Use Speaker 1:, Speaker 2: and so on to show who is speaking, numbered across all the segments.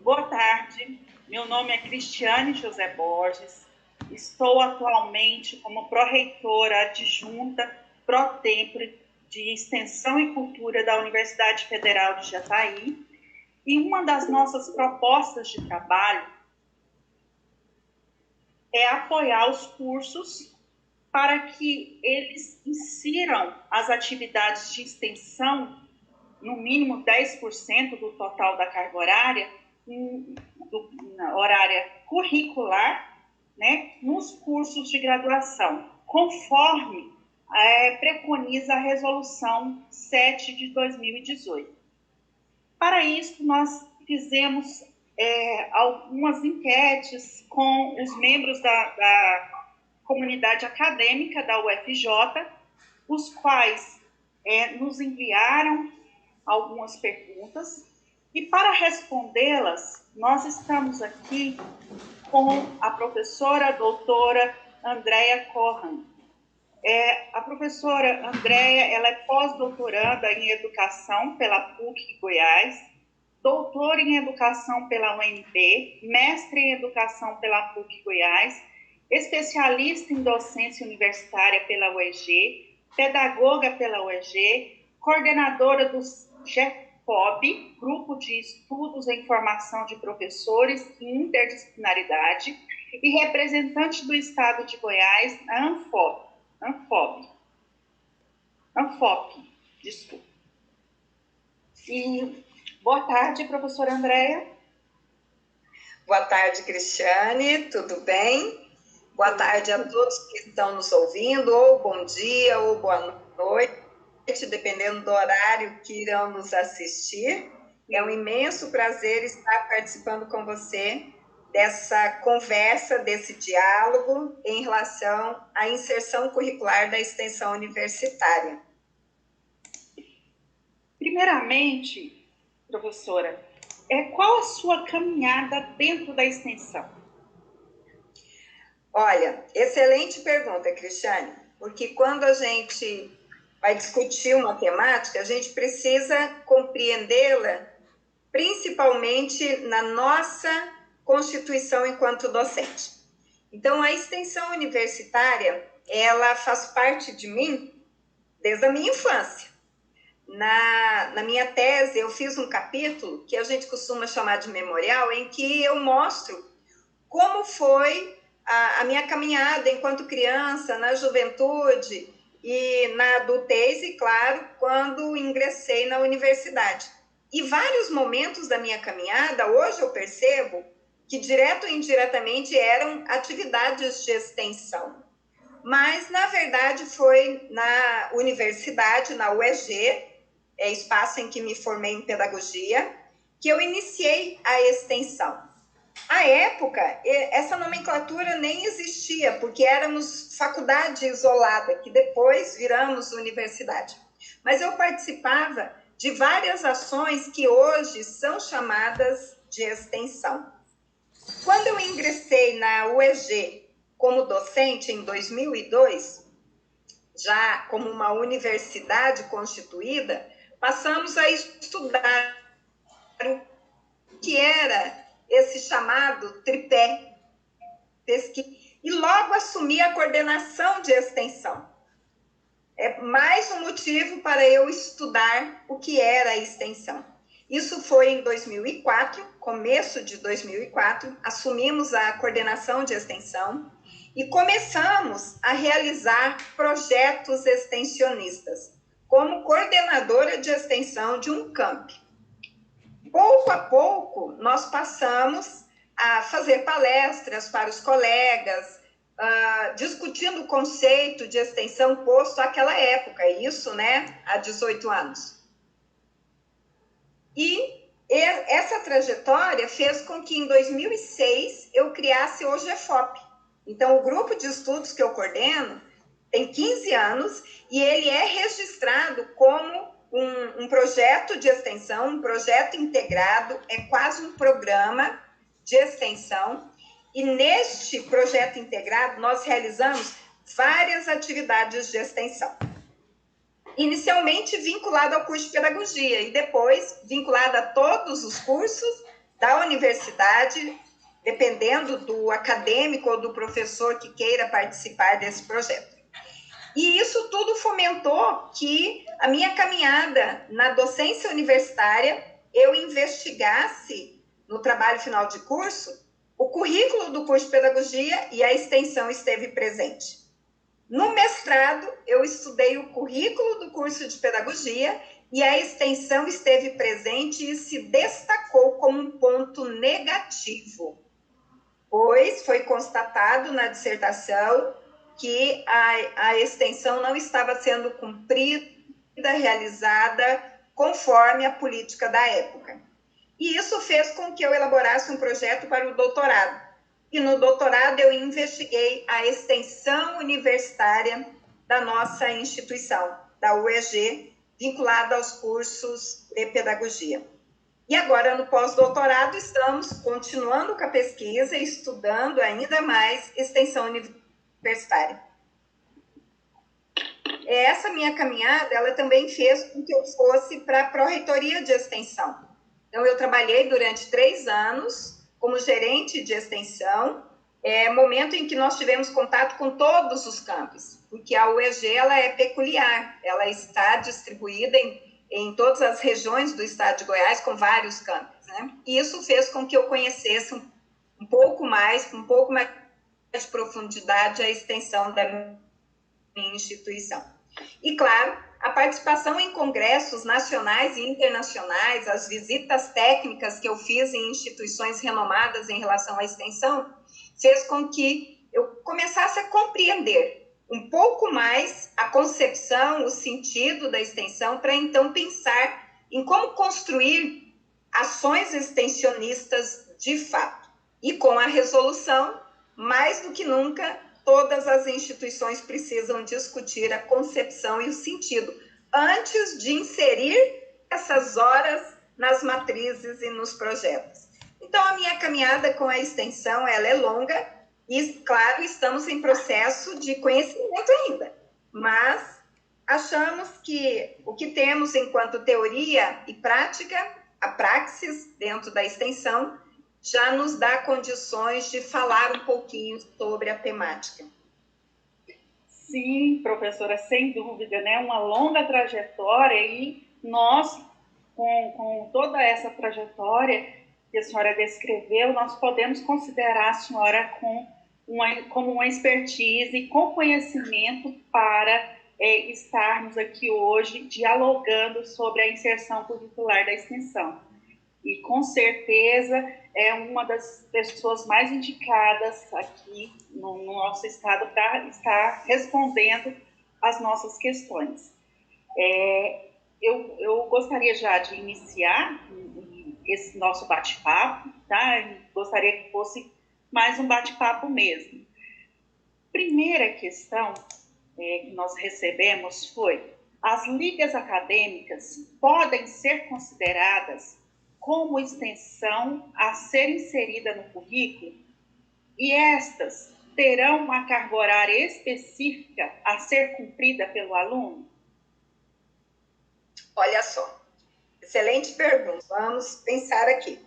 Speaker 1: Boa tarde, meu nome é Cristiane José Borges, estou atualmente como pró-reitora adjunta pró-tempore de Extensão e Cultura da Universidade Federal de Jataí, e uma das nossas propostas de trabalho é apoiar os cursos para que eles insiram as atividades de extensão, no mínimo 10% do total da carga horária, horária curricular, né, nos cursos de graduação, conforme preconiza a Resolução 7 de 2018. Para isso, nós fizemos algumas enquetes com os membros da comunidade acadêmica da UFJ, os quais nos enviaram algumas perguntas, e para respondê-las, nós estamos aqui com a professora doutora Andréia Corran. A professora Andréia, ela é pós-doutoranda em Educação pela PUC Goiás, doutora em Educação pela UNB, mestre em Educação pela PUC Goiás, especialista em docência universitária pela UEG, pedagoga pela UEG, coordenadora do GEFOB, Grupo de Estudos em Formação de Professores e Interdisciplinaridade, e representante do Estado de Goiás, na ANFOP, desculpa. E boa tarde, professora Andréia.
Speaker 2: Boa tarde, Cristiane, tudo bem? Boa tarde a todos que estão nos ouvindo, ou bom dia, ou boa noite, dependendo do horário que irão nos assistir. É um imenso prazer estar participando com você dessa conversa, desse diálogo em relação à inserção curricular da extensão universitária.
Speaker 1: Primeiramente, professora, qual a sua caminhada dentro da extensão?
Speaker 2: Olha, excelente pergunta, Cristiane, porque quando a gente vai discutir uma temática, a gente precisa compreendê-la principalmente na nossa constituição enquanto docente. Então, a extensão universitária, ela faz parte de mim desde a minha infância. Na minha tese, eu fiz um capítulo que a gente costuma chamar de memorial, em que eu mostro como foi a minha caminhada enquanto criança, na juventude e na adultez, e claro, quando ingressei na universidade. E vários momentos da minha caminhada, hoje eu percebo que direto ou indiretamente eram atividades de extensão. Mas, na verdade, foi na universidade, na UEG, espaço em que me formei em pedagogia, que eu iniciei a extensão. À época, essa nomenclatura nem existia, porque éramos faculdade isolada, que depois viramos universidade. Mas eu participava de várias ações que hoje são chamadas de extensão. Quando eu ingressei na UEG como docente em 2002, já como uma universidade constituída, passamos a estudar o que era esse chamado tripé pesquisa, e logo assumi a coordenação de extensão. É mais um motivo para eu estudar o que era a extensão. Isso foi em 2004, começo de 2004, assumimos a coordenação de extensão e começamos a realizar projetos extensionistas, como coordenadora de extensão de um camp. Pouco a pouco, nós passamos a fazer palestras para os colegas, discutindo o conceito de extensão posto àquela época, isso, né, há 18 anos. E essa trajetória fez com que, em 2006, eu criasse o GEFOP. Então, o grupo de estudos que eu coordeno tem 15 anos e ele é registrado como um projeto de extensão, um projeto integrado, é quase um programa de extensão. E neste projeto integrado, nós realizamos várias atividades de extensão. Inicialmente vinculado ao curso de pedagogia e depois vinculado a todos os cursos da universidade, dependendo do acadêmico ou do professor que queira participar desse projeto. E isso tudo fomentou que a minha caminhada na docência universitária, eu investigasse no trabalho final de curso, o currículo do curso de pedagogia e a extensão esteve presente. No mestrado, eu estudei o currículo do curso de pedagogia e a extensão esteve presente e se destacou como um ponto negativo, pois foi constatado na dissertação que a extensão não estava sendo cumprida, realizada conforme a política da época. E isso fez com que eu elaborasse um projeto para o doutorado. E no doutorado eu investiguei a extensão universitária da nossa instituição, da UEG, vinculada aos cursos de pedagogia. E agora, no pós-doutorado, estamos continuando com a pesquisa e estudando ainda mais extensão universitária. Essa minha caminhada, ela também fez com que eu fosse para a Pró-Reitoria de Extensão. Então, eu trabalhei durante 3 anos como gerente de extensão, momento em que nós tivemos contato com todos os campos, porque a UEG ela é peculiar, ela está distribuída em todas as regiões do estado de Goiás, com vários campos, né? E isso fez com que eu conhecesse um pouco mais de profundidade a extensão da minha instituição. E, claro, a participação em congressos nacionais e internacionais, as visitas técnicas que eu fiz em instituições renomadas em relação à extensão, fez com que eu começasse a compreender um pouco mais a concepção, o sentido da extensão, para então pensar em como construir ações extensionistas de fato. E com a resolução, mais do que nunca, todas as instituições precisam discutir a concepção e o sentido, antes de inserir essas horas nas matrizes e nos projetos. Então, a minha caminhada com a extensão, ela é longa e, claro, estamos em processo de conhecimento ainda, mas achamos que o que temos enquanto teoria e prática, a praxis dentro da extensão, já nos dá condições de falar um pouquinho sobre a temática.
Speaker 1: Sim, professora, sem dúvida, né? Uma longa trajetória e nós, com toda essa trajetória que a senhora descreveu, nós podemos considerar a senhora como uma expertise e com conhecimento para estarmos aqui hoje dialogando sobre a inserção curricular da extensão. E, com certeza, é uma das pessoas mais indicadas aqui no nosso estado para estar respondendo às nossas questões. Eu gostaria já de iniciar esse nosso bate-papo, tá? Gostaria que fosse mais um bate-papo mesmo. Primeira questão que nós recebemos foi: as ligas acadêmicas podem ser consideradas como extensão a ser inserida no currículo, e estas terão uma carga horária específica a ser cumprida pelo aluno?
Speaker 2: Olha só, excelente pergunta. Vamos pensar aqui.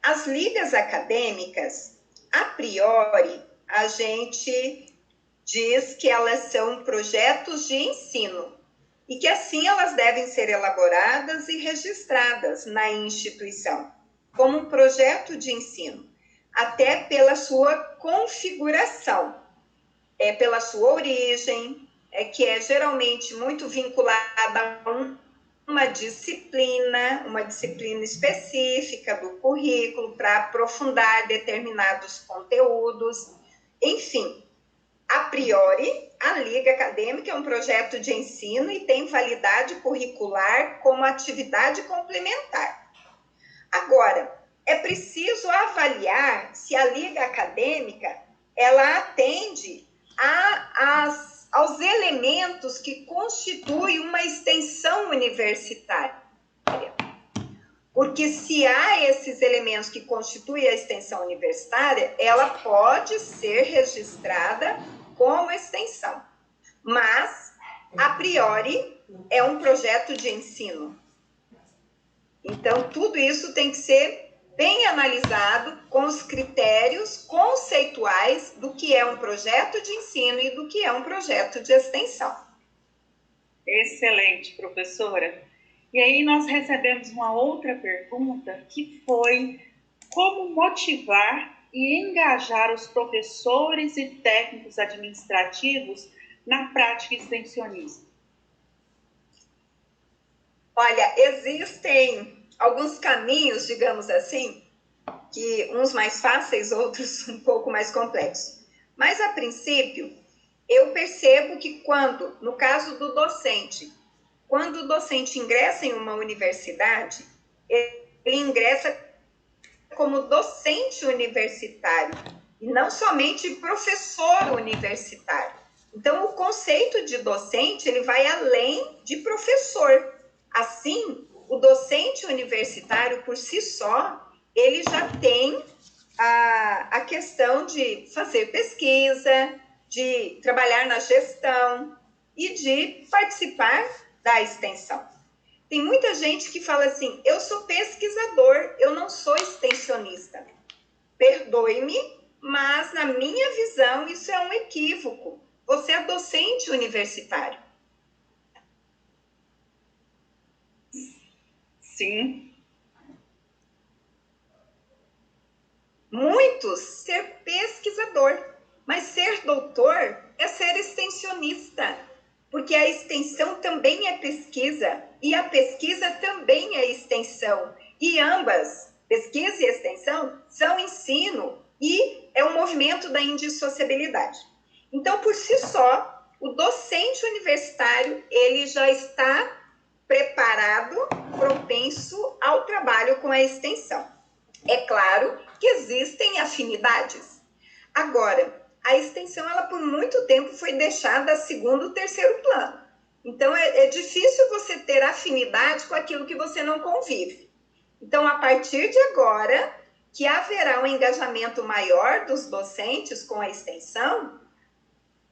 Speaker 2: As ligas acadêmicas, a priori, a gente diz que elas são projetos de ensino, e que assim elas devem ser elaboradas e registradas na instituição, como um projeto de ensino, até pela sua configuração, pela sua origem, que é geralmente muito vinculada a uma disciplina específica do currículo para aprofundar determinados conteúdos, enfim. A priori, a Liga Acadêmica é um projeto de ensino e tem validade curricular como atividade complementar. Agora, é preciso avaliar se a Liga Acadêmica ela atende aos elementos que constituem uma extensão universitária. Porque se há esses elementos que constituem a extensão universitária, ela pode ser registrada como extensão, mas, a priori, é um projeto de ensino. Então, tudo isso tem que ser bem analisado com os critérios conceituais do que é um projeto de ensino e do que é um projeto de extensão.
Speaker 1: Excelente, professora. E aí nós recebemos uma outra pergunta que foi como motivar e engajar os professores e técnicos administrativos na prática extensionista?
Speaker 2: Olha, existem alguns caminhos, digamos assim, que uns mais fáceis, outros um pouco mais complexos. Mas, a princípio, eu percebo que no caso do docente, quando o docente ingressa em uma universidade, ele ingressa como docente universitário e não somente professor universitário. Então, o conceito de docente, ele vai além de professor. Assim, o docente universitário, por si só, ele já tem a questão de fazer pesquisa, de trabalhar na gestão e de participar da extensão. Tem muita gente que fala assim, eu sou pesquisador, eu não sou extensionista. Perdoe-me, mas na minha visão isso é um equívoco. Você é docente universitário.
Speaker 1: Sim.
Speaker 2: Muitos ser pesquisador, mas ser doutor é ser extensionista, porque a extensão também é pesquisa e a pesquisa também é extensão. E ambas, pesquisa e extensão, são ensino e é um movimento da indissociabilidade. Então, por si só, o docente universitário, ele já está preparado, propenso ao trabalho com a extensão. É claro que existem afinidades. Agora, a extensão, ela por muito tempo foi deixada a segundo, terceiro plano. Então, é difícil você ter afinidade com aquilo que você não convive. Então, a partir de agora, que haverá um engajamento maior dos docentes com a extensão,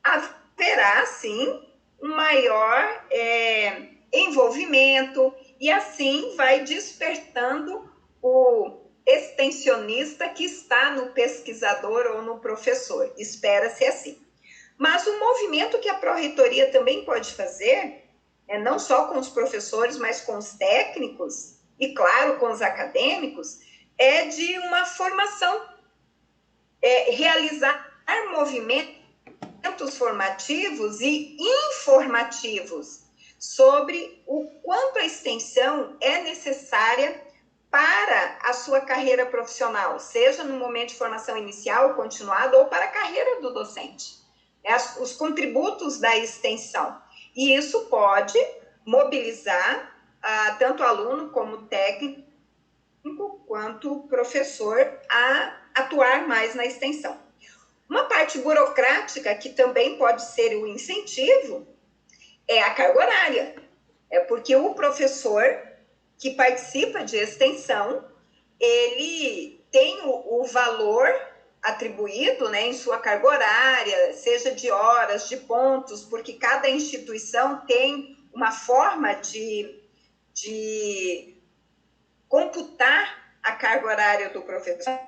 Speaker 2: haverá, sim, um maior envolvimento e, assim, vai despertando o extensionista que está no pesquisador ou no professor. Espera-se assim. Mas o movimento que a Pró-Reitoria também pode fazer, não só com os professores, mas com os técnicos e, claro, com os acadêmicos, é de uma formação, realizar movimentos formativos e informativos sobre o quanto a extensão é necessária para a sua carreira profissional, seja no momento de formação inicial, continuada, ou para a carreira do docente. Os contributos da extensão. E isso pode mobilizar tanto aluno como técnico, quanto professor a atuar mais na extensão. Uma parte burocrática que também pode ser o incentivo é a carga horária. É porque o professor que participa de extensão, ele tem o valor atribuído, né, em sua carga horária, seja de horas, de pontos, porque cada instituição tem uma forma de computar a carga horária do professor.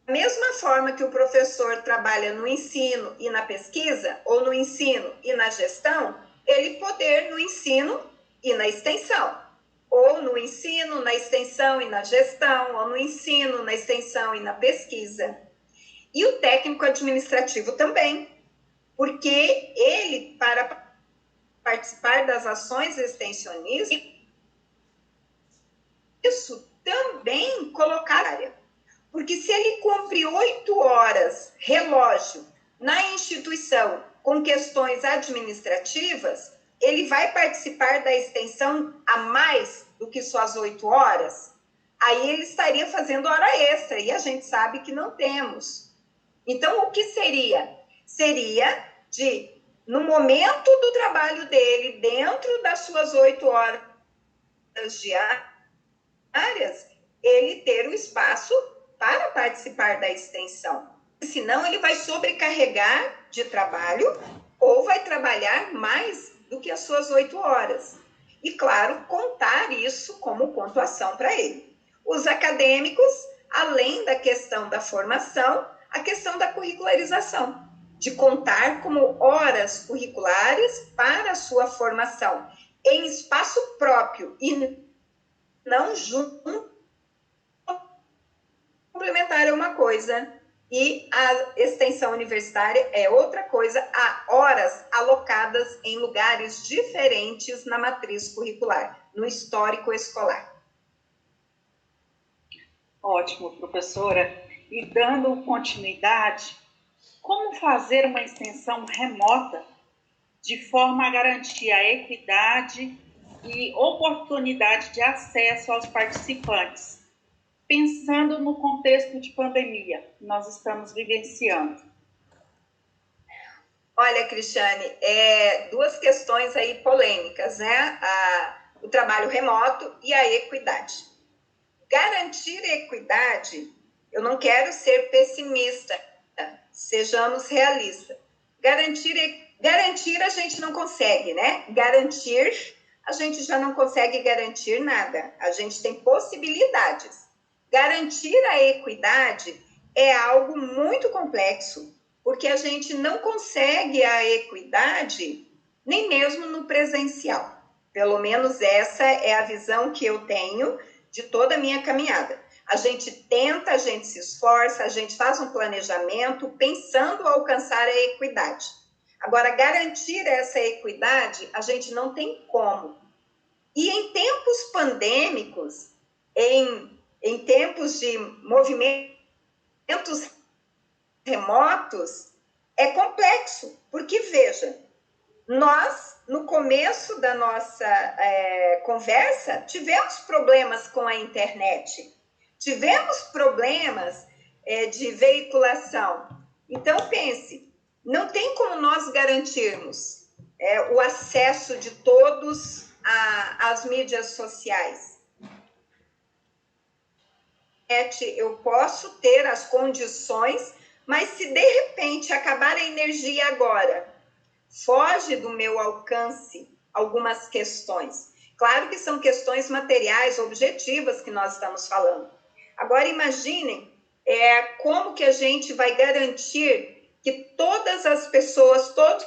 Speaker 2: Da mesma forma que o professor trabalha no ensino e na pesquisa, ou no ensino e na gestão, ele poder no ensino e na extensão, ou no ensino, na extensão e na gestão, ou no ensino, na extensão e na pesquisa. E o técnico administrativo também, porque ele, para participar das ações extensionistas, isso também colocar a área. Porque se ele cumpre 8 horas, relógio, na instituição com questões administrativas, ele vai participar da extensão a mais do que suas 8 horas? Aí ele estaria fazendo hora extra, e a gente sabe que não temos. Então, o que seria? Seria de, no momento do trabalho dele, dentro das suas 8 horas diárias, ele ter o espaço para participar da extensão. Senão, ele vai sobrecarregar de trabalho ou vai trabalhar mais do que as suas 8 horas. e, claro, contar isso como pontuação para ele. Os acadêmicos, além da questão da formação, a questão da curricularização, de contar como horas curriculares para a sua formação, em espaço próprio e não junto. Complementar é uma coisa e a extensão universitária é outra coisa, há horas alocadas em lugares diferentes na matriz curricular, no histórico escolar.
Speaker 1: Ótimo, professora. E dando continuidade, como fazer uma extensão remota de forma a garantir a equidade e oportunidade de acesso aos participantes, pensando no contexto de pandemia que nós estamos vivenciando?
Speaker 2: Olha, Cristiane, duas questões aí polêmicas, né? O trabalho remoto e a equidade. Garantir a equidade, eu não quero ser pessimista, sejamos realistas. Garantir a gente não consegue, né? Garantir, a gente já não consegue garantir nada. A gente tem possibilidades. Garantir a equidade é algo muito complexo, porque a gente não consegue a equidade nem mesmo no presencial. Pelo menos essa é a visão que eu tenho de toda a minha caminhada. A gente tenta, a gente se esforça, a gente faz um planejamento pensando alcançar a equidade. Agora, garantir essa equidade, a gente não tem como. E em tempos pandêmicos, em tempos de movimentos remotos, é complexo, porque, veja, nós, no começo da nossa conversa, tivemos problemas com a internet, tivemos problemas de veiculação. Então, pense, não tem como nós garantirmos o acesso de todos às mídias sociais. Eu posso ter as condições, mas se de repente acabar a energia agora, foge do meu alcance algumas questões. Claro que são questões materiais, objetivas que nós estamos falando. Agora imaginem como que a gente vai garantir que todas as pessoas, todos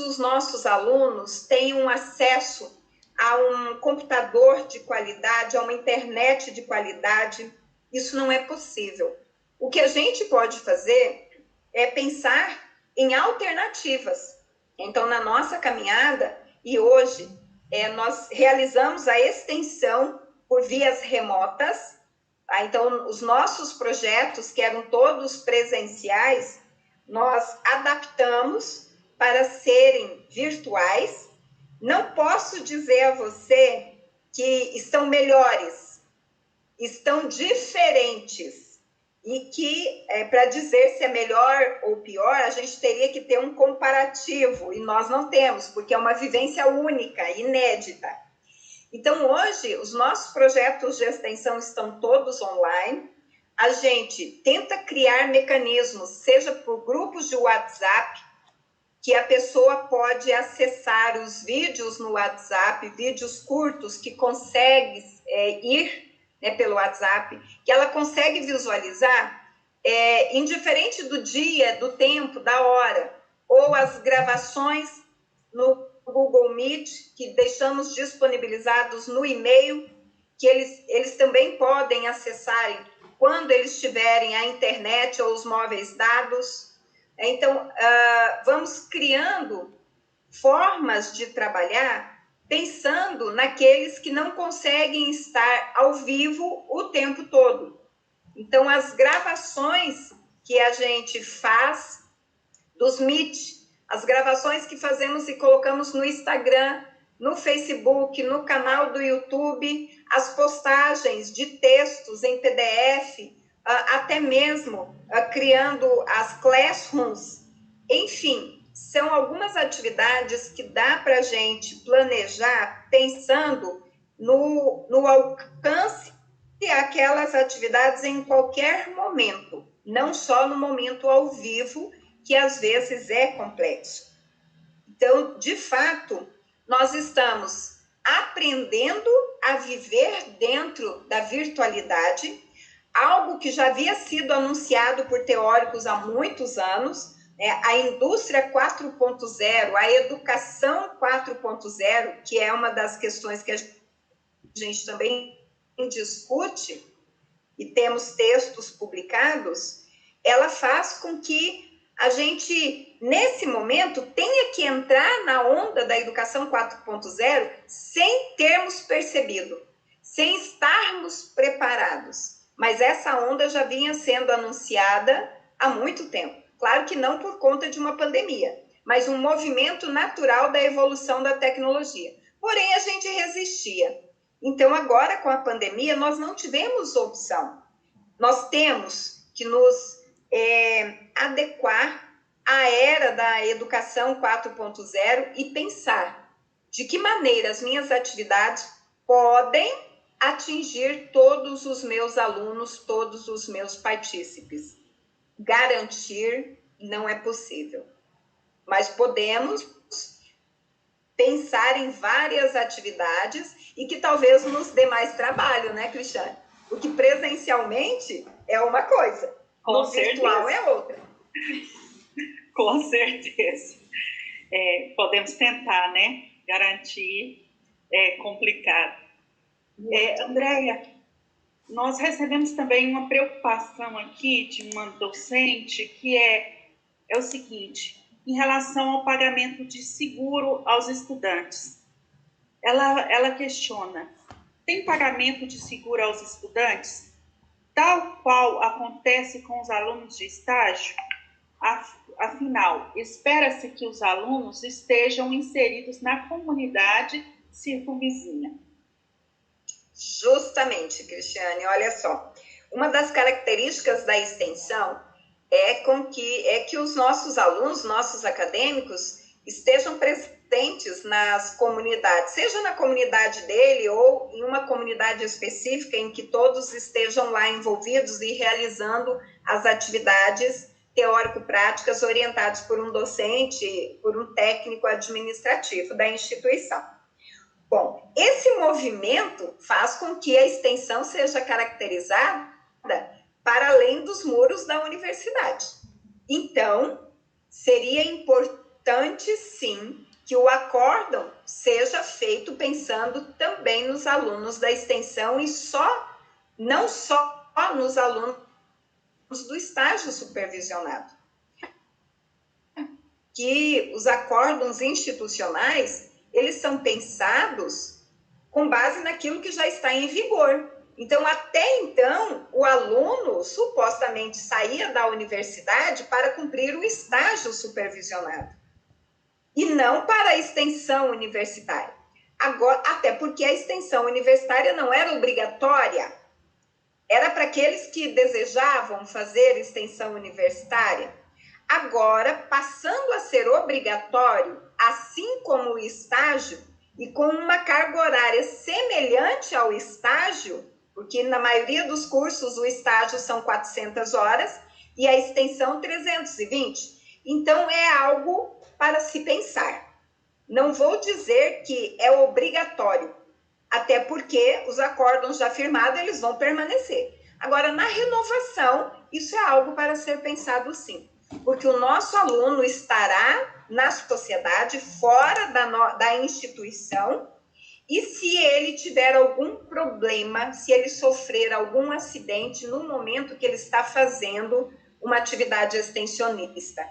Speaker 2: os nossos alunos tenham acesso a um computador de qualidade, a uma internet de qualidade. Isso não é possível. O que a gente pode fazer é pensar em alternativas. Então, na nossa caminhada, e hoje, nós realizamos a extensão por vias remotas. Tá? Então, os nossos projetos, que eram todos presenciais, nós adaptamos para serem virtuais. Não posso dizer a você que estão melhores, estão diferentes. E que, para dizer se é melhor ou pior, a gente teria que ter um comparativo, e nós não temos, porque é uma vivência única, inédita. Então, hoje, os nossos projetos de extensão estão todos online. A gente tenta criar mecanismos, seja por grupos de WhatsApp, que a pessoa pode acessar os vídeos no WhatsApp, vídeos curtos que consegue ir pelo WhatsApp, que ela consegue visualizar, indiferente do dia, do tempo, da hora, ou as gravações no Google Meet, que deixamos disponibilizados no e-mail, que eles também podem acessarem quando eles tiverem a internet ou os móveis dados. Então, vamos criando formas de trabalhar pensando naqueles que não conseguem estar ao vivo o tempo todo. Então, as gravações que a gente faz dos Meet, as gravações que fazemos e colocamos no Instagram, no Facebook, no canal do YouTube, as postagens de textos em PDF, até mesmo criando as classrooms, enfim, são algumas atividades que dá para a gente planejar pensando no alcance daquelas atividades em qualquer momento, não só no momento ao vivo, que às vezes é complexo. Então, de fato, nós estamos aprendendo a viver dentro da virtualidade, algo que já havia sido anunciado por teóricos há muitos anos, né? A indústria 4.0, a educação 4.0, que é uma das questões que a gente também discute, e temos textos publicados, ela faz com que a gente, nesse momento, tenha que entrar na onda da educação 4.0 sem termos percebido, sem estarmos preparados. Mas essa onda já vinha sendo anunciada há muito tempo. Claro que não por conta de uma pandemia, mas um movimento natural da evolução da tecnologia. Porém, a gente resistia. Então, agora, com a pandemia, nós não tivemos opção. Nós temos que nos adequar à era da educação 4.0 e pensar de que maneira as minhas atividades podem atingir todos os meus alunos, todos os meus partícipes. Garantir não é possível, mas podemos pensar em várias atividades e que talvez nos dê mais trabalho, né, Cristiane? Porque presencialmente é uma coisa, no virtual é outra.
Speaker 1: Com certeza. Podemos tentar, né? Garantir, é complicado. Andréia, nós recebemos também uma preocupação aqui de uma docente que é o seguinte, em relação ao pagamento de seguro aos estudantes. Ela questiona, tem pagamento de seguro aos estudantes, tal qual acontece com os alunos de estágio? Afinal, espera-se que os alunos estejam inseridos na comunidade circunvizinha.
Speaker 2: Justamente, Cristiane, olha só. Uma das características da extensão é que os nossos alunos, nossos acadêmicos, estejam presentes nas comunidades, seja na comunidade dele ou em uma comunidade específica em que todos estejam lá envolvidos e realizando as atividades teórico-práticas orientadas por um docente, por um técnico administrativo da instituição. Bom, esse movimento faz com que a extensão seja caracterizada para além dos muros da universidade. Então, seria importante, sim, que o acórdão seja feito pensando também nos alunos da extensão e não só nos alunos do estágio supervisionado. Que os acórdãos institucionais, eles são pensados com base naquilo que já está em vigor. Então, até então, o aluno supostamente saía da universidade para cumprir o estágio supervisionado e não para a extensão universitária. Agora, até porque a extensão universitária não era obrigatória, era para aqueles que desejavam fazer extensão universitária. Agora, passando a ser obrigatório, assim como o estágio, e com uma carga horária semelhante ao estágio, porque na maioria dos cursos o estágio são 400 horas e a extensão 320. Então, é algo para se pensar. Não vou dizer que é obrigatório, até porque os acórdãos já firmados, eles vão permanecer. Agora, na renovação, isso é algo para ser pensado sim, porque o nosso aluno estará na sociedade, fora da instituição, e se ele tiver algum problema, se ele sofrer algum acidente no momento que ele está fazendo uma atividade extensionista,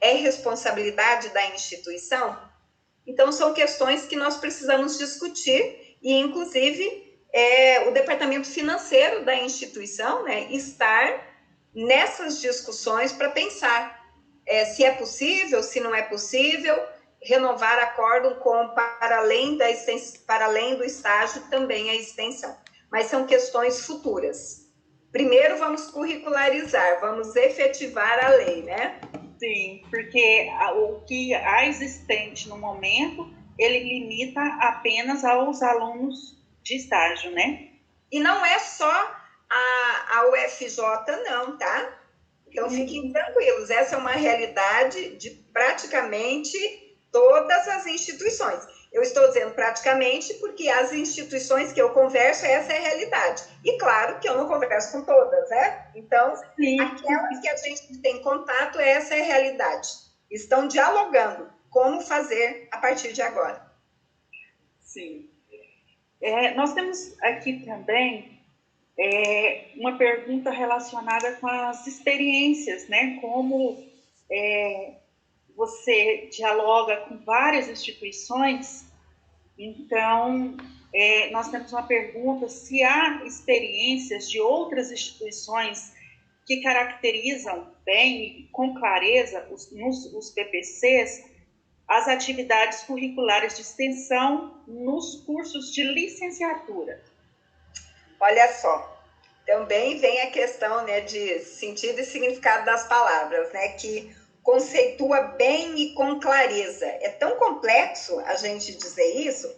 Speaker 2: é responsabilidade da instituição? Então, são questões que nós precisamos discutir e, inclusive, o departamento financeiro da instituição, né, estar nessas discussões para pensar se é possível, se não é possível, renovar acórdão para além do estágio também a extensão. Mas são questões futuras. Primeiro vamos curricularizar, vamos efetivar a lei, né?
Speaker 1: Sim, porque o que há existente no momento, ele limita apenas aos alunos de estágio, né?
Speaker 2: E não é só a UFJ, não, tá? Então, fiquem tranquilos, essa é uma realidade de praticamente todas as instituições. Eu estou dizendo praticamente porque as instituições que eu converso, essa é a realidade. E claro que eu não converso com todas, né? Então,
Speaker 1: Sim.
Speaker 2: aquelas que a gente tem contato, essa é a realidade. Estão dialogando como fazer a partir de agora.
Speaker 1: Sim. Nós temos aqui também uma pergunta relacionada com as experiências, né? Como você dialoga com várias instituições. Então, nós temos uma pergunta se há experiências de outras instituições que caracterizam bem e com clareza os PPCs as atividades curriculares de extensão nos cursos de licenciatura.
Speaker 2: Olha só, também vem a questão, né, de sentido e significado das palavras, né, que conceitua bem e com clareza. É tão complexo a gente dizer isso,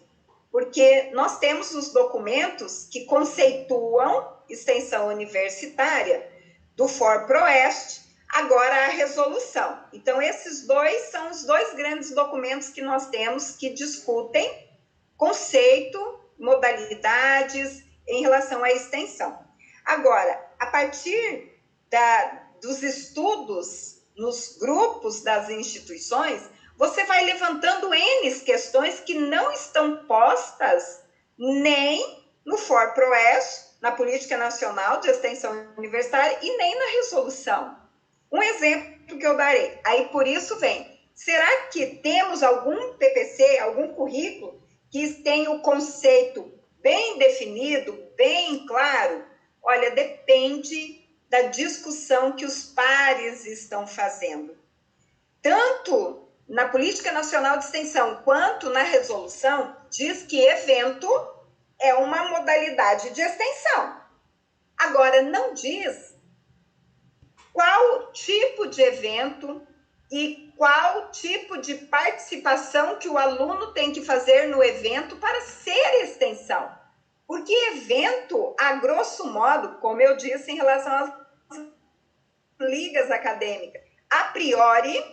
Speaker 2: porque nós temos os documentos que conceituam extensão universitária do FOR-Proeste, agora a resolução. Então, esses dois são os dois grandes documentos que nós temos que discutem conceito, modalidades em relação à extensão. Agora, a partir dos estudos nos grupos das instituições, você vai levantando N questões que não estão postas nem no FOR-Proeste, na Política Nacional de Extensão Universitária, e nem na resolução. Um exemplo que eu darei, aí por isso vem, será que temos algum PPC, algum currículo que tenha o conceito bem definido, bem claro? Olha, depende da discussão que os pares estão fazendo. Tanto na Política Nacional de Extensão quanto na resolução, diz que evento é uma modalidade de extensão. Agora, não diz qual tipo de evento e qual tipo de participação que o aluno tem que fazer no evento para ser extensão. Porque evento, a grosso modo, como eu disse em relação às ligas acadêmicas, a priori,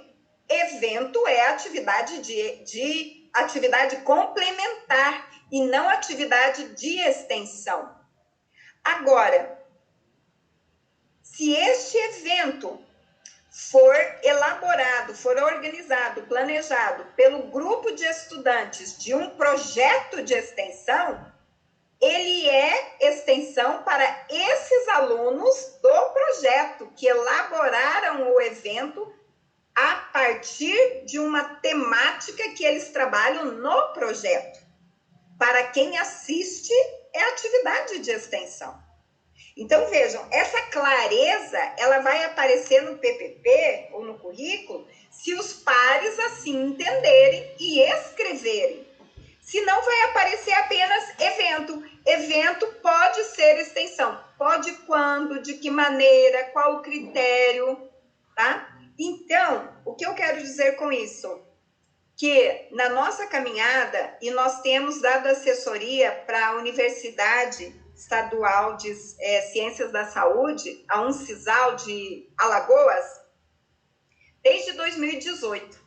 Speaker 2: evento é atividade de atividade complementar e não atividade de extensão. Agora, se este evento for elaborado, for organizado, planejado pelo grupo de estudantes de um projeto de extensão, ele é extensão para esses alunos do projeto que elaboraram o evento a partir de uma temática que eles trabalham no projeto. Para quem assiste, é atividade de extensão. Então, vejam, essa clareza, ela vai aparecer no PPP ou no currículo se os pares assim entenderem e escreverem. Senão vai aparecer apenas evento. Evento pode ser extensão. Pode quando, de que maneira, qual o critério, tá? Então, o que eu quero dizer com isso? Que na nossa caminhada, e nós temos dado assessoria para a Universidade Estadual de Ciências da Saúde, a Uncisal de Alagoas, desde 2018.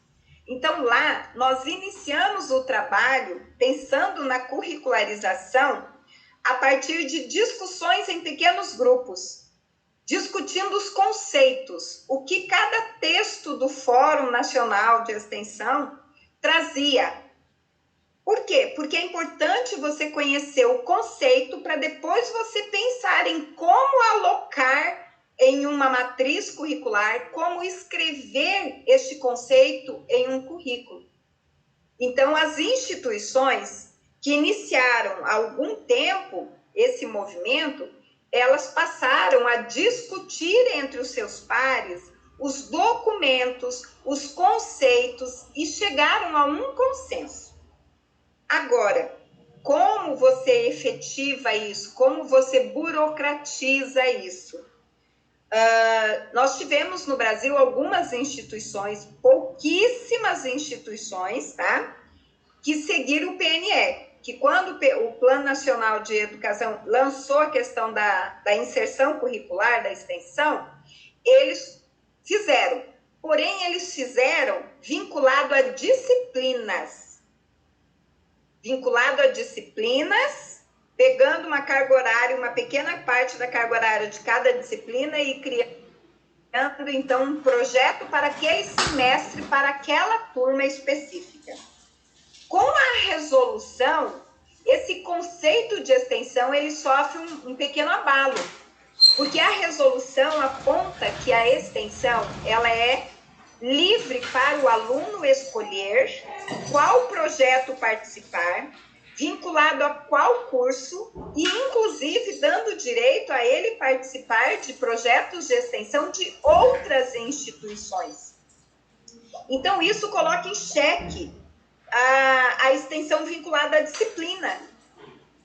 Speaker 2: Então, lá, nós iniciamos o trabalho pensando na curricularização a partir de discussões em pequenos grupos, discutindo os conceitos, o que cada texto do Fórum Nacional de Extensão trazia. Por quê? Porque é importante você conhecer o conceito para depois você pensar em como alocar em uma matriz curricular, como escrever este conceito em um currículo. Então, as instituições que iniciaram há algum tempo esse movimento, elas passaram a discutir entre os seus pares os documentos, os conceitos e chegaram a um consenso. Agora, como você efetiva isso? Como você burocratiza isso? Nós tivemos no Brasil algumas instituições, pouquíssimas instituições, tá? Que seguiram o PNE, que quando o Plano Nacional de Educação lançou a questão da inserção curricular, da extensão, eles fizeram, porém eles fizeram vinculado a disciplinas. vinculado a disciplinas, pegando uma carga horária, uma pequena parte da carga horária de cada disciplina e criando, então, um projeto para aquele semestre, para aquela turma específica. Com a resolução, esse conceito de extensão, ele sofre um pequeno abalo, porque a resolução aponta que a extensão, ela é livre para o aluno escolher qual projeto participar, vinculado a qual curso e, inclusive, dando direito a ele participar de projetos de extensão de outras instituições. Então, isso coloca em xeque a extensão vinculada à disciplina,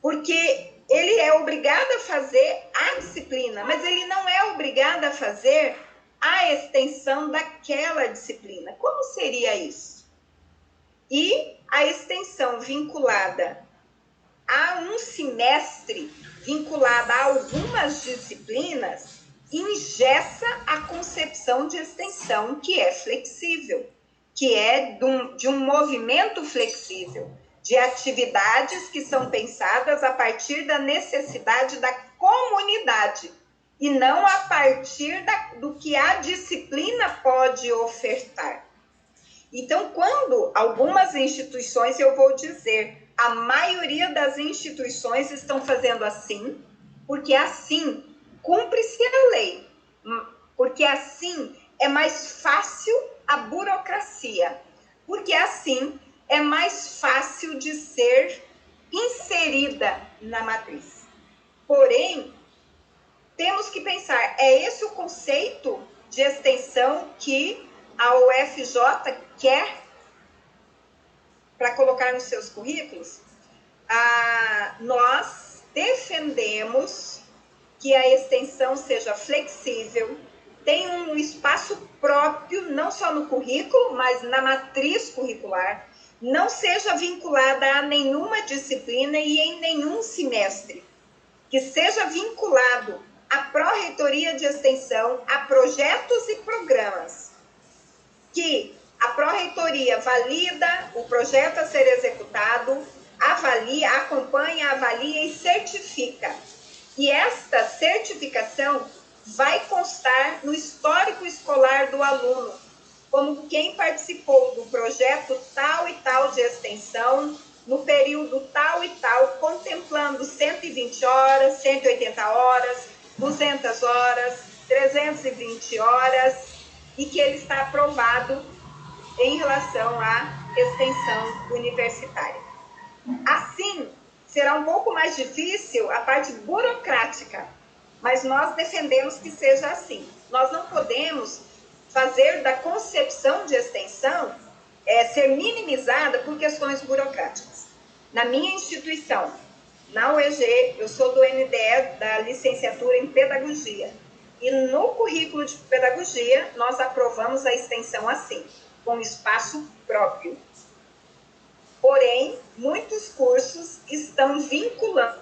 Speaker 2: porque ele é obrigado a fazer a disciplina, mas ele não é obrigado a fazer a extensão daquela disciplina. Como seria isso? E a extensão vinculada a um semestre, vinculada a algumas disciplinas, engessa a concepção de extensão que é flexível, que é de um movimento flexível, de atividades que são pensadas a partir da necessidade da comunidade e não a partir do que a disciplina pode ofertar. Então, quando algumas instituições, eu vou dizer, a maioria das instituições estão fazendo assim, porque assim cumpre-se a lei, porque assim é mais fácil a burocracia, porque assim é mais fácil de ser inserida na matriz. Porém, temos que pensar, é esse o conceito de extensão que a UFJ quer para colocar nos seus currículos? Nós defendemos que a extensão seja flexível, tenha um espaço próprio, não só no currículo, mas na matriz curricular, não seja vinculada a nenhuma disciplina e em nenhum semestre, que seja vinculado à pró-reitoria de extensão, a projetos e programas, que a pró-reitoria valida o projeto a ser executado, avalia, acompanha, avalia e certifica. E esta certificação vai constar no histórico escolar do aluno, como quem participou do projeto tal e tal de extensão, no período tal e tal, contemplando 120 horas, 180 horas, 200 horas, 320 horas, e que ele está aprovado em relação à extensão universitária. Assim, será um pouco mais difícil a parte burocrática, mas nós defendemos que seja assim. Nós não podemos fazer da concepção de extensão ser minimizada por questões burocráticas. Na minha instituição, na UEG, eu sou do NDE, da licenciatura em Pedagogia, e no currículo de Pedagogia, nós aprovamos a extensão assim, com espaço próprio. Porém, muitos cursos estão vinculando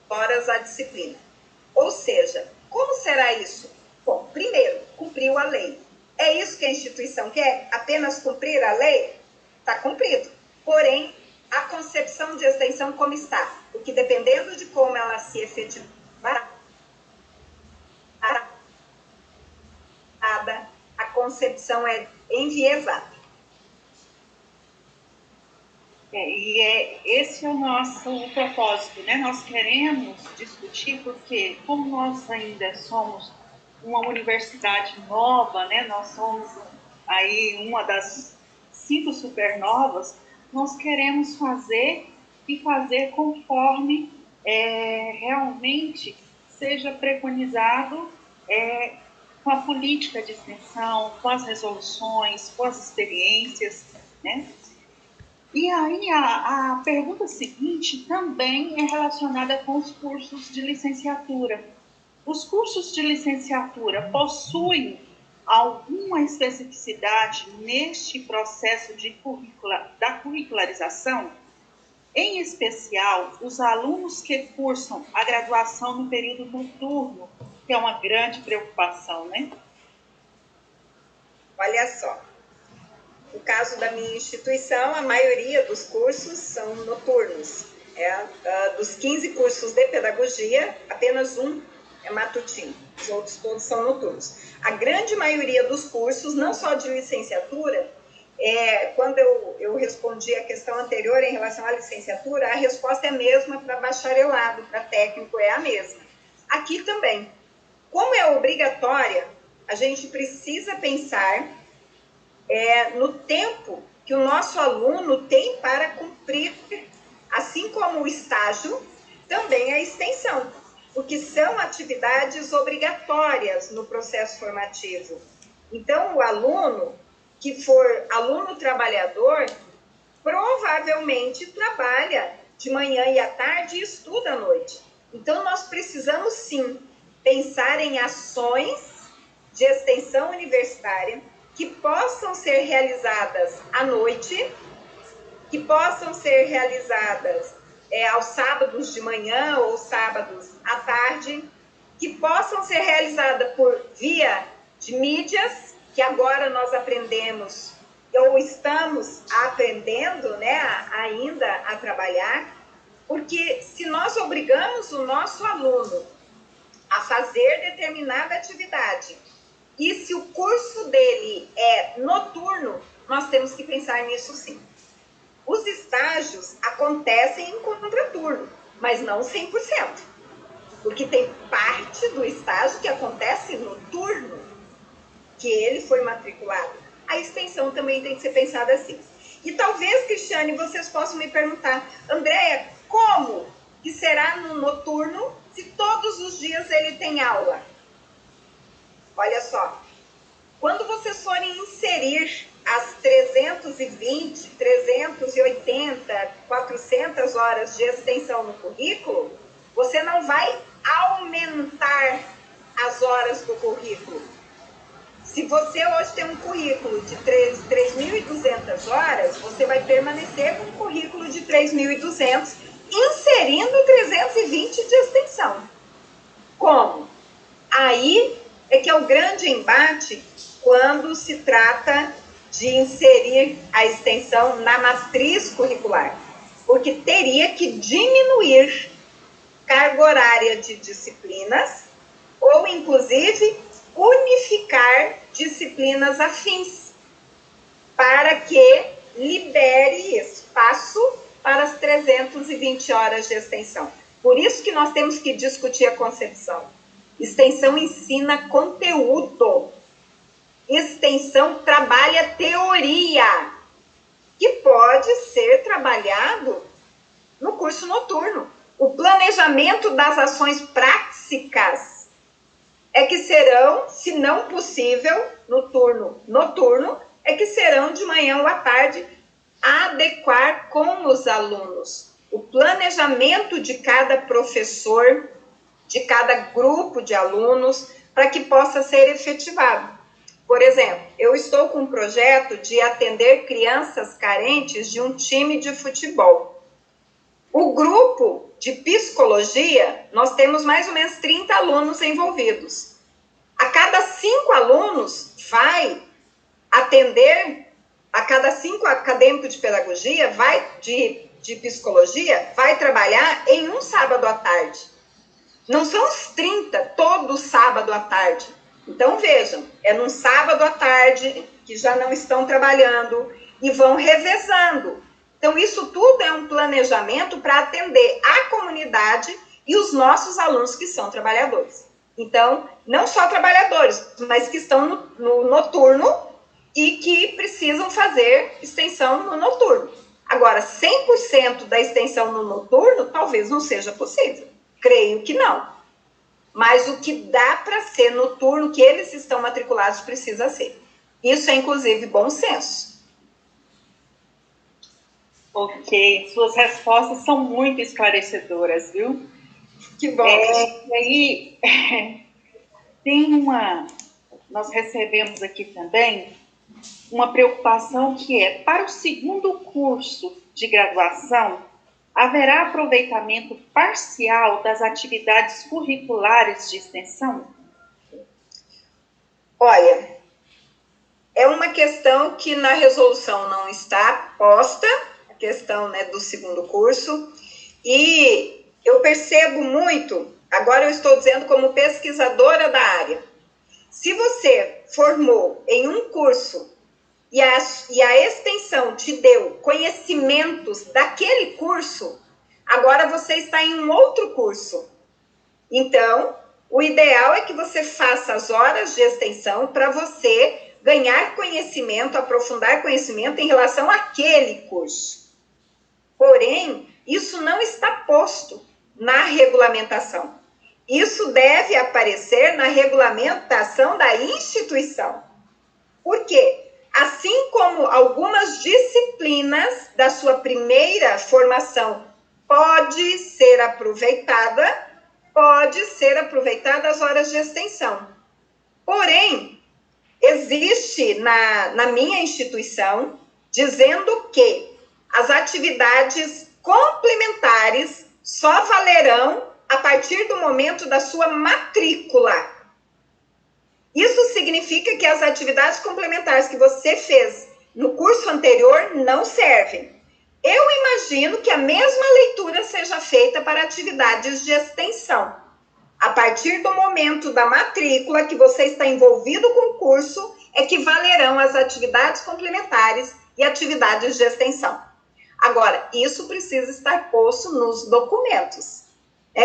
Speaker 2: horas à disciplina. Ou seja, como será isso? Bom, primeiro, cumpriu a lei. É isso que a instituição quer? Apenas cumprir a lei? Está cumprido. Porém, a concepção de extensão como está? Porque dependendo de como ela se efetivar, a concepção é enviesada.
Speaker 1: Esse é o nosso propósito, né? Nós queremos discutir porque, como nós ainda somos uma universidade nova, né? Nós somos aí uma das 5 supernovas, nós queremos fazer e fazer conforme realmente seja preconizado com a política de extensão, com as resoluções, com as experiências, né? E aí a pergunta seguinte também é relacionada com os cursos de licenciatura. Os cursos de licenciatura possuem alguma especificidade neste processo da curricularização? Em especial, os alunos que cursam a graduação no período noturno, que é uma grande preocupação, né?
Speaker 2: Olha só, No caso da minha instituição, a maioria dos cursos são noturnos. Dos 15 cursos de pedagogia, apenas um é matutino, os outros todos são noturnos. A grande maioria dos cursos, não só de licenciatura, quando eu respondi a questão anterior em relação à licenciatura, a resposta é a mesma para bacharelado, para técnico é a mesma. Aqui também. Como é obrigatória, a gente precisa pensar no tempo que o nosso aluno tem para cumprir, assim como o estágio, também a extensão, porque são atividades obrigatórias no processo formativo. Então, o aluno que for aluno trabalhador, provavelmente trabalha de manhã e à tarde e estuda à noite. Então, nós precisamos, sim, pensar em ações de extensão universitária que possam ser realizadas à noite, que possam ser realizadas aos sábados de manhã ou sábados à tarde, que possam ser realizadas por via de mídias, que agora nós aprendemos, ou estamos aprendendo, né, ainda a trabalhar, porque se nós obrigamos o nosso aluno a fazer determinada atividade, e se o curso dele é noturno, nós temos que pensar nisso sim. Os estágios acontecem em contraturno, mas não 100%, porque tem parte do estágio que acontece no turno que ele foi matriculado. A extensão também tem que ser pensada assim. E talvez, Cristiane, vocês possam me perguntar, Andréia, como que será no noturno se todos os dias ele tem aula? Olha só, quando vocês forem inserir as 320, 380, 400 horas de extensão no currículo, você não vai aumentar as horas do currículo. Se você hoje tem um currículo de 3.200 horas, você vai permanecer com um currículo de 3.200, inserindo 320 de extensão. Como? Aí é que é o grande embate quando se trata de inserir a extensão na matriz curricular, porque teria que diminuir carga horária de disciplinas ou, inclusive, unificar disciplinas afins para que libere espaço para as 320 horas de extensão. Por isso que nós temos que discutir a concepção. Extensão ensina conteúdo. Extensão trabalha teoria, que pode ser trabalhado no curso noturno. O planejamento das ações práticas é que serão, se não possível, no turno noturno, é que serão de manhã ou à tarde, adequar com os alunos. O planejamento de cada professor, de cada grupo de alunos, para que possa ser efetivado. Por exemplo, eu estou com um projeto de atender crianças carentes de um time de futebol. O grupo de psicologia, nós temos mais ou menos 30 alunos envolvidos. A cada 5 alunos vai atender, a cada 5 acadêmicos de pedagogia, de psicologia, vai trabalhar em um sábado à tarde. Não são os 30 todo sábado à tarde. Então, vejam, é num sábado à tarde que já não estão trabalhando e vão revezando. Então, isso tudo é um planejamento para atender a comunidade e os nossos alunos que são trabalhadores. Então, não só trabalhadores, mas que estão no noturno e que precisam fazer extensão no noturno. Agora, 100% da extensão no noturno talvez não seja possível. Creio que não. Mas o que dá para ser noturno, que eles estão matriculados, precisa ser. Isso é, inclusive, bom senso.
Speaker 1: Ok, suas respostas são muito esclarecedoras, viu?
Speaker 2: Que bom.
Speaker 1: E aí, nós recebemos aqui também uma preocupação que é, para o segundo curso de graduação, haverá aproveitamento parcial das atividades curriculares de extensão?
Speaker 2: Olha, é uma questão que na resolução não está posta, a questão, né, do segundo curso, e eu percebo muito, agora eu estou dizendo como pesquisadora da área, se você formou em um curso e a extensão te deu conhecimentos daquele curso, agora você está em um outro curso. Então, o ideal é que você faça as horas de extensão para você ganhar conhecimento, aprofundar conhecimento em relação àquele curso. Porém, isso não está posto na regulamentação. Isso deve aparecer na regulamentação da instituição. Por quê? Assim como algumas disciplinas da sua primeira formação pode ser aproveitada as horas de extensão. Porém, existe na minha instituição dizendo que as atividades complementares só valerão a partir do momento da sua matrícula. Isso significa que as atividades complementares que você fez no curso anterior não servem. Eu imagino que a mesma leitura seja feita para atividades de extensão. A partir do momento da matrícula que você está envolvido com o curso, é que valerão as atividades complementares e atividades de extensão. Agora, isso precisa estar posto nos documentos.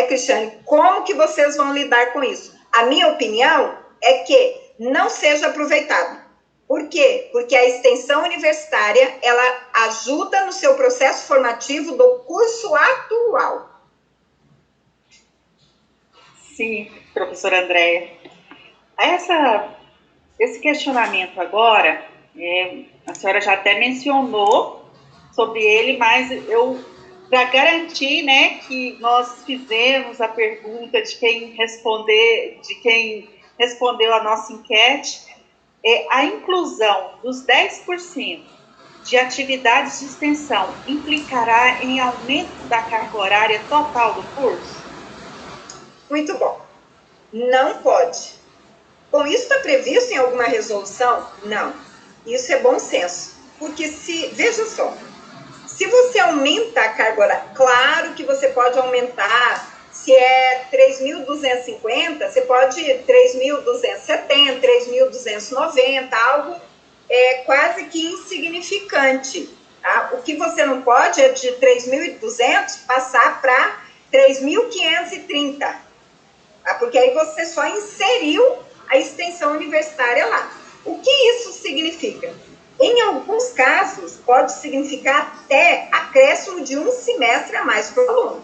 Speaker 2: Cristiane, como que vocês vão lidar com isso? A minha opinião é que não seja aproveitado. Por quê? Porque a extensão universitária, ela ajuda no seu processo formativo do curso atual.
Speaker 1: Sim, professora Andréia. Esse questionamento agora, a senhora já até mencionou sobre ele, mas para garantir, né, que nós fizemos a pergunta de quem respondeu a nossa enquete, a inclusão dos 10% de atividades de extensão implicará em aumento da carga horária total do curso?
Speaker 2: Muito bom. Não pode. Bom, isso está previsto em alguma resolução? Não. Isso é bom senso. Porque veja só, se você aumenta a carga horária, claro que você pode aumentar, se é 3.250, você pode 3.270, 3.290, algo quase que insignificante. Tá? O que você não pode é de 3.200 passar para 3.530, tá? Porque aí você só inseriu a extensão universitária lá. O que isso significa? Em alguns casos, pode significar até acréscimo de um semestre a mais para o aluno.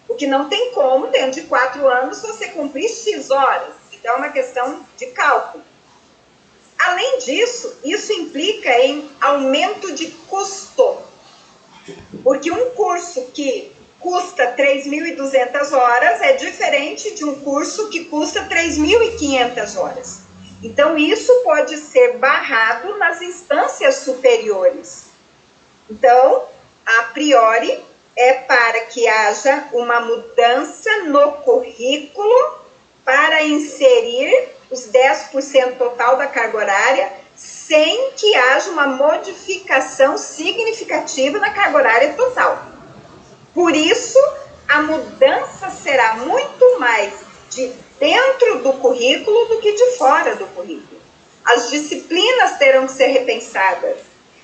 Speaker 2: O que não tem como, dentro de 4 anos, você cumprir X horas. Então, é uma questão de cálculo. Além disso, isso implica em aumento de custo. Porque um curso que custa 3.200 horas é diferente de um curso que custa 3.500 horas. Então, isso pode ser barrado nas instâncias superiores. Então, a priori, é para que haja uma mudança no currículo para inserir os 10% total da carga horária, sem que haja uma modificação significativa na carga horária total. Por isso, a mudança será muito mais de dentro do currículo do que de fora do currículo. As disciplinas terão que ser repensadas.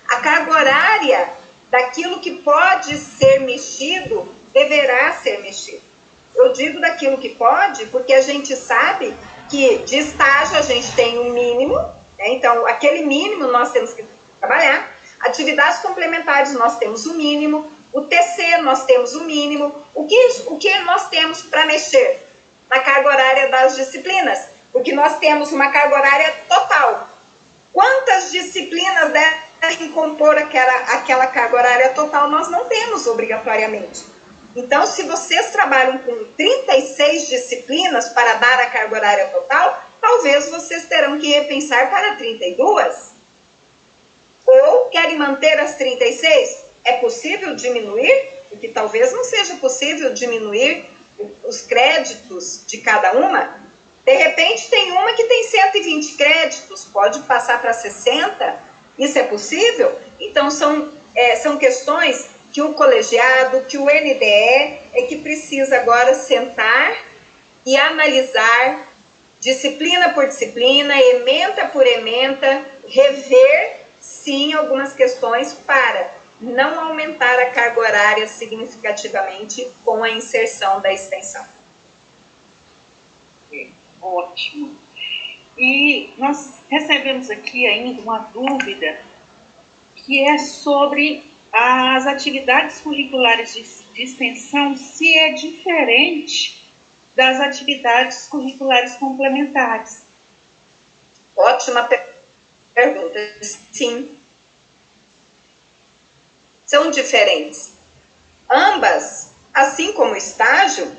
Speaker 2: A carga horária daquilo que pode ser mexido deverá ser mexido. Eu digo daquilo que pode porque a gente sabe que de estágio a gente tem um mínimo, né? Então aquele mínimo nós temos que trabalhar. Atividades complementares nós temos o mínimo, o TC nós temos o mínimo. O que nós temos para mexer na carga horária das disciplinas? Porque nós temos uma carga horária total. Quantas disciplinas devem compor aquela carga horária total? Nós não temos obrigatoriamente. Então, se vocês trabalham com 36 disciplinas para dar a carga horária total, talvez vocês terão que repensar para 32. Ou querem manter as 36? É possível diminuir? Porque talvez não seja possível diminuir os créditos de cada uma. De repente, tem uma que tem 120 créditos, pode passar para 60, isso é possível? Então, são questões que o colegiado, que o NDE é que precisa agora sentar e analisar, disciplina por disciplina, ementa por ementa, rever, sim, algumas questões para não aumentar a carga horária significativamente com a inserção da extensão.
Speaker 1: Ótimo. E nós recebemos aqui ainda uma dúvida que é sobre as atividades curriculares de extensão, se é diferente das atividades curriculares complementares.
Speaker 2: Ótima pergunta. Sim. São diferentes. Ambas, assim como o estágio,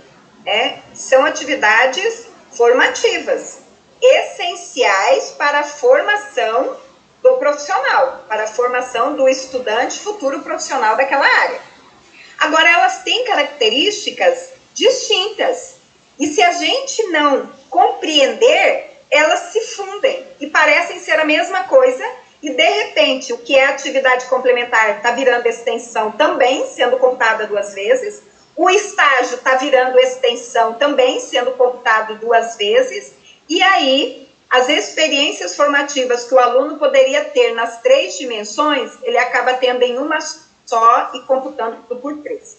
Speaker 2: são atividades formativas, essenciais para a formação do profissional, para a formação do estudante futuro profissional daquela área. Agora, elas têm características distintas. E se a gente não compreender, elas se fundem e parecem ser a mesma coisa. E, de repente, o que é atividade complementar está virando extensão também, sendo computada 2 vezes. O estágio está virando extensão também, sendo computado 2 vezes. E aí, as experiências formativas que o aluno poderia ter nas 3 dimensões, ele acaba tendo em uma só e computando por 3.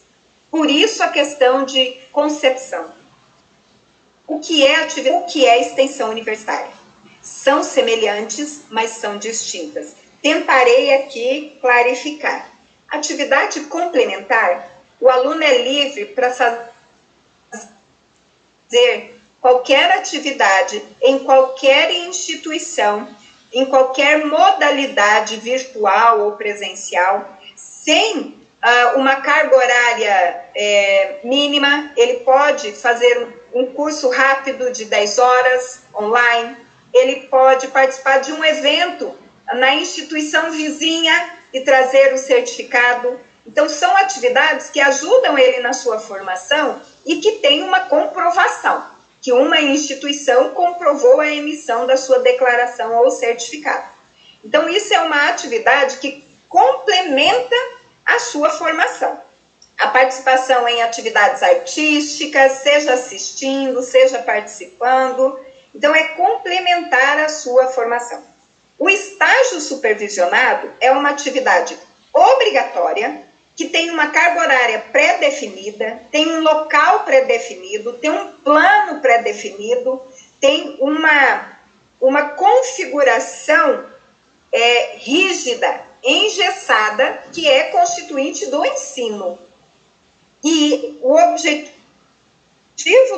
Speaker 2: Por isso, a questão de concepção. O que é extensão universitária? São semelhantes, mas são distintas. Tentarei aqui clarificar. Atividade complementar, o aluno é livre para fazer qualquer atividade em qualquer instituição, em qualquer modalidade virtual ou presencial, sem uma carga horária mínima. Ele pode fazer um curso rápido de 10 horas online, ele pode participar de um evento na instituição vizinha e trazer o certificado. Então, são atividades que ajudam ele na sua formação e que tem uma comprovação, que uma instituição comprovou a emissão da sua declaração ou certificado. Então, isso é uma atividade que complementa a sua formação. A participação em atividades artísticas, seja assistindo, seja participando. Então, é complementar a sua formação. O estágio supervisionado é uma atividade obrigatória, que tem uma carga horária pré-definida, tem um local pré-definido, tem um plano pré-definido, tem uma configuração rígida, engessada, que é constituinte do ensino. E o objetivo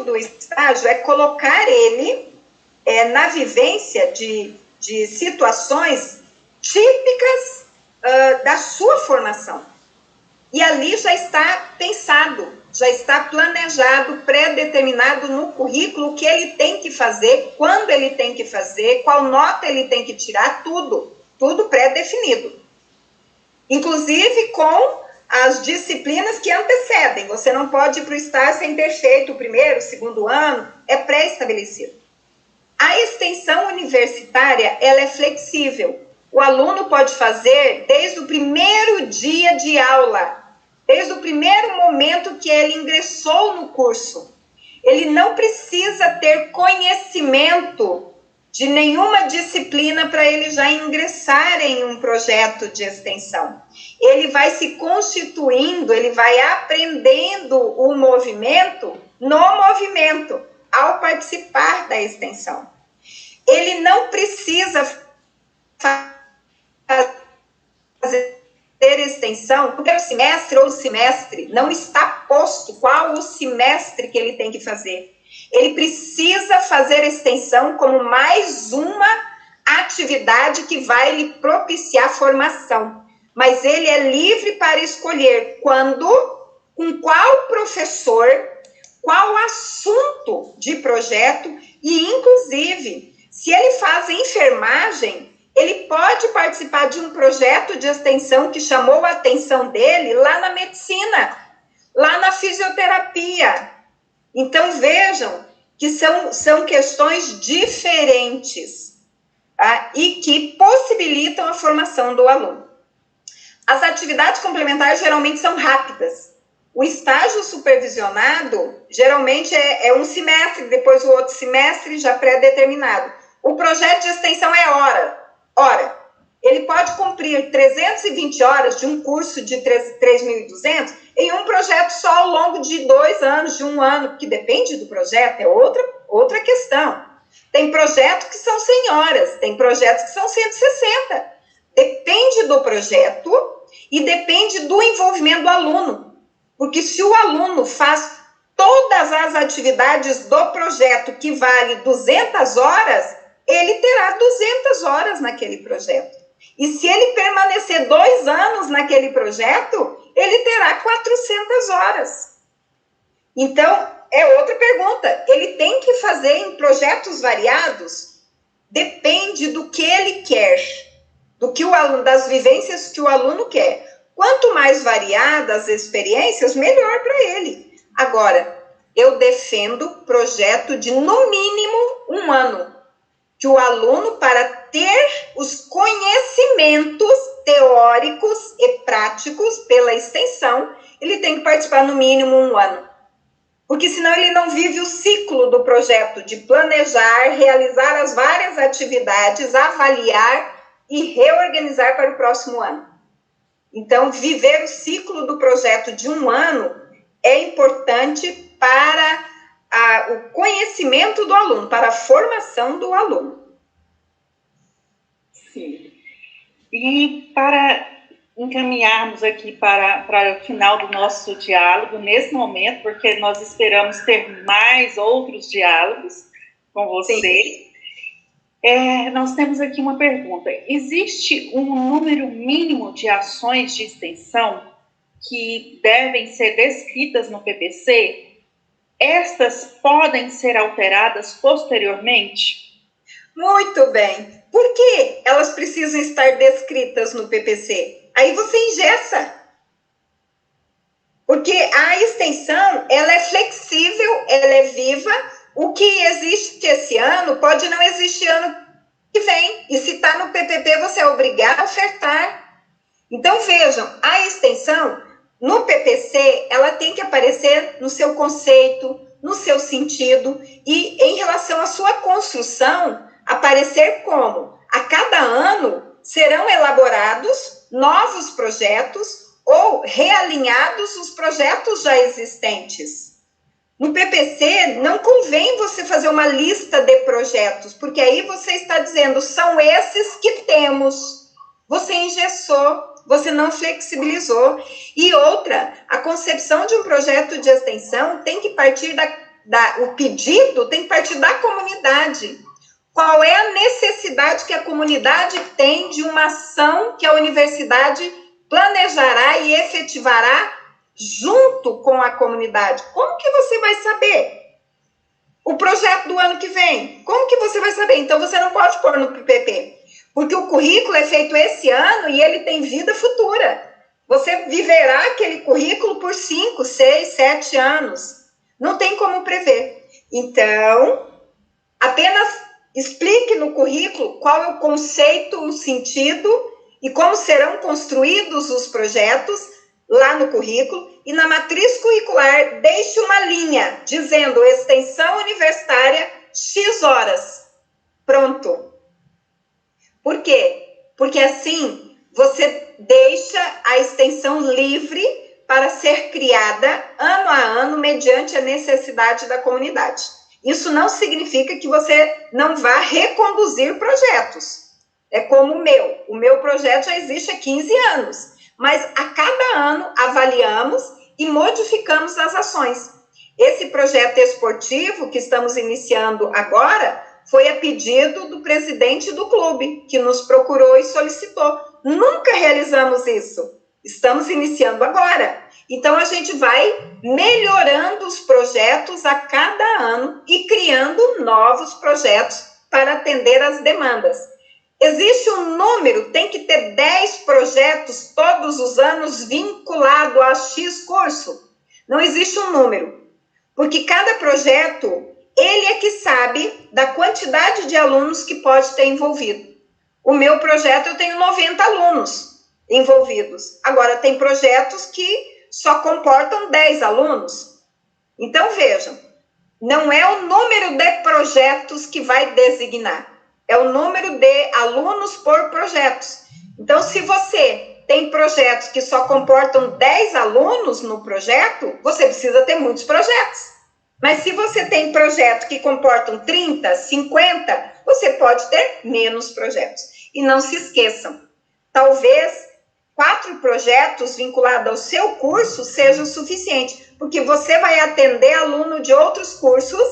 Speaker 2: do estágio é colocar ele na vivência de situações típicas da sua formação. E ali já está pensado, já está planejado, pré-determinado no currículo o que ele tem que fazer, quando ele tem que fazer, qual nota ele tem que tirar, tudo pré-definido. Inclusive com as disciplinas que antecedem. Você não pode ir para o estágio sem ter feito o 1º, 2º ano, é pré-estabelecido. A extensão universitária, ela é flexível. O aluno pode fazer desde o primeiro dia de aula, desde o primeiro momento que ele ingressou no curso. Ele não precisa ter conhecimento de nenhuma disciplina para ele já ingressar em um projeto de extensão. Ele vai se constituindo, ele vai aprendendo o movimento no movimento, ao participar da extensão. Ele não precisa fazer extensão no primeiro semestre ou semestre, não está posto qual o semestre que ele tem que fazer. Ele precisa fazer extensão como mais uma atividade que vai lhe propiciar formação. Mas ele é livre para escolher quando, com qual professor, qual assunto de projeto e, inclusive, se ele faz enfermagem, ele pode participar de um projeto de extensão que chamou a atenção dele lá na medicina, lá na fisioterapia. Então, vejam que são questões diferentes, tá? E que possibilitam a formação do aluno. As atividades complementares geralmente são rápidas. O estágio supervisionado, geralmente, é um semestre, depois o outro semestre já pré-determinado. O projeto de extensão é hora. Ele pode cumprir 320 horas de um curso de 3.200 em um projeto só ao longo de 2 anos, de 1 ano, porque depende do projeto, é outra questão. Tem projetos que são 100 horas, tem projetos que são 160. Depende do projeto e depende do envolvimento do aluno. Porque se o aluno faz todas as atividades do projeto que vale 200 horas, ele terá 200 horas naquele projeto. E se ele permanecer 2 anos naquele projeto, ele terá 400 horas. Então, é outra pergunta. Ele tem que fazer em projetos variados? Depende do que ele quer, das vivências que o aluno quer. Quanto mais variadas as experiências, melhor para ele. Agora, eu defendo projeto de, no mínimo, 1 ano. Que o aluno, para ter os conhecimentos teóricos e práticos pela extensão, ele tem que participar no mínimo 1 ano. Porque senão ele não vive o ciclo do projeto de planejar, realizar as várias atividades, avaliar e reorganizar para o próximo ano. Então, viver o ciclo do projeto de 1 ano é importante para o conhecimento do aluno, para a formação do aluno.
Speaker 1: Sim. E para encaminharmos aqui para o final do nosso diálogo, nesse momento, porque nós esperamos ter mais outros diálogos com você, nós temos aqui uma pergunta. Existe um número mínimo de ações de extensão que devem ser descritas no PPC? Estas podem ser alteradas posteriormente?
Speaker 2: Muito bem. Por que elas precisam estar descritas no PPC? Aí você engessa. Porque a extensão, ela é flexível, ela é viva. O que existe esse ano pode não existir ano que vem. E se está no PPP, você é obrigado a ofertar. Então, vejam, a extensão, no PPC, ela tem que aparecer no seu conceito, no seu sentido, e em relação à sua construção, aparecer como? A cada ano serão elaborados novos projetos ou realinhados os projetos já existentes. No PPC, não convém você fazer uma lista de projetos, porque aí você está dizendo, são esses que temos. Você engessou, você não flexibilizou. E outra, a concepção de um projeto de extensão tem que partir o pedido tem que partir da comunidade. Qual é a necessidade que a comunidade tem de uma ação que a universidade planejará e efetivará junto com a comunidade? Como que você vai saber? O projeto do ano que vem, como que você vai saber? Então, você não pode pôr no PPP, porque o currículo é feito esse ano e ele tem vida futura. Você viverá aquele currículo por 5, 6, 7 anos. Não tem como prever. Então, apenas explique no currículo qual é o conceito, o sentido e como serão construídos os projetos lá no currículo. E na matriz curricular, deixe uma linha dizendo extensão universitária X horas. Pronto. Por quê? Porque assim você deixa a extensão livre para ser criada ano a ano mediante a necessidade da comunidade. Isso não significa que você não vá reconduzir projetos. É como o meu projeto já existe há 15 anos, mas a cada ano avaliamos e modificamos as ações. Esse projeto esportivo que estamos iniciando agora foi a pedido do presidente do clube, que nos procurou e solicitou. Nunca realizamos isso. Estamos iniciando agora. Então, a gente vai melhorando os projetos a cada ano e criando novos projetos para atender às demandas. Existe um número, tem que ter 10 projetos todos os anos vinculado a X curso. Não existe um número, porque cada projeto ele é que sabe da quantidade de alunos que pode ter envolvido. O meu projeto, eu tenho 90 alunos envolvidos. Agora, tem projetos que só comportam 10 alunos. Então, vejam, não é o número de projetos que vai designar, é o número de alunos por projetos. Então, se você tem projetos que só comportam 10 alunos no projeto, você precisa ter muitos projetos. Mas se você tem projetos que comportam 30, 50, você pode ter menos projetos. E não se esqueçam, talvez 4 projetos vinculados ao seu curso sejam suficiente, porque você vai atender aluno de outros cursos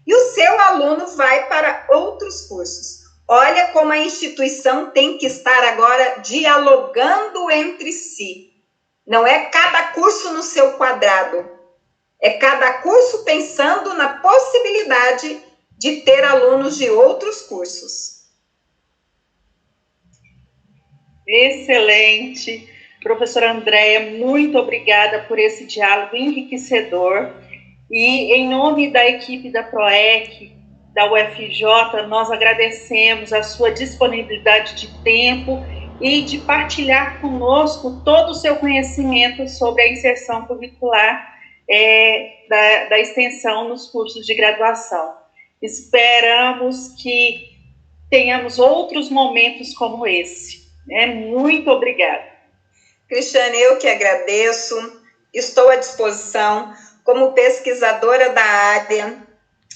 Speaker 2: e o seu aluno vai para outros cursos. Olha como a instituição tem que estar agora dialogando entre si. Não é cada curso no seu quadrado, é cada curso pensando na possibilidade de ter alunos de outros cursos.
Speaker 1: Excelente. Professora Andréia, muito obrigada por esse diálogo enriquecedor. E, em nome da equipe da PROEC, da UFJ, nós agradecemos a sua disponibilidade de tempo e de partilhar conosco todo o seu conhecimento sobre a inserção curricular da extensão nos cursos de graduação. Esperamos que tenhamos outros momentos como esse. Muito obrigada.
Speaker 2: Cristiane, eu que agradeço, estou à disposição como pesquisadora da área.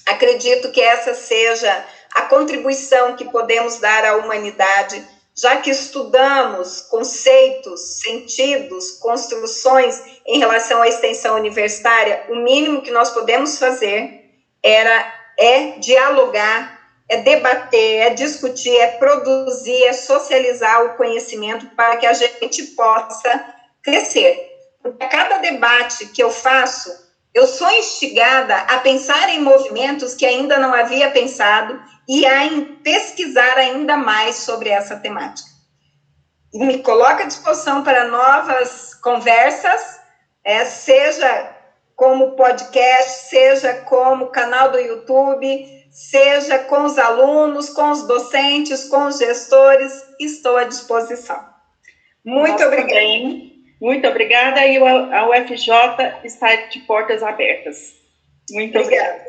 Speaker 2: Acredito que essa seja a contribuição que podemos dar à humanidade, já que estudamos conceitos, sentidos, construções em relação à extensão universitária. O mínimo que nós podemos fazer é dialogar, é debater, é discutir, é produzir, é socializar o conhecimento para que a gente possa crescer. Porque a cada debate que eu faço, eu sou instigada a pensar em movimentos que ainda não havia pensado e a pesquisar ainda mais sobre essa temática. E me coloco à disposição para novas conversas, seja como podcast, seja como canal do YouTube, seja com os alunos, com os docentes, com os gestores, estou à disposição. Muito obrigada.
Speaker 1: Também. Muito obrigada, e a UFJ está de portas abertas. Muito obrigada.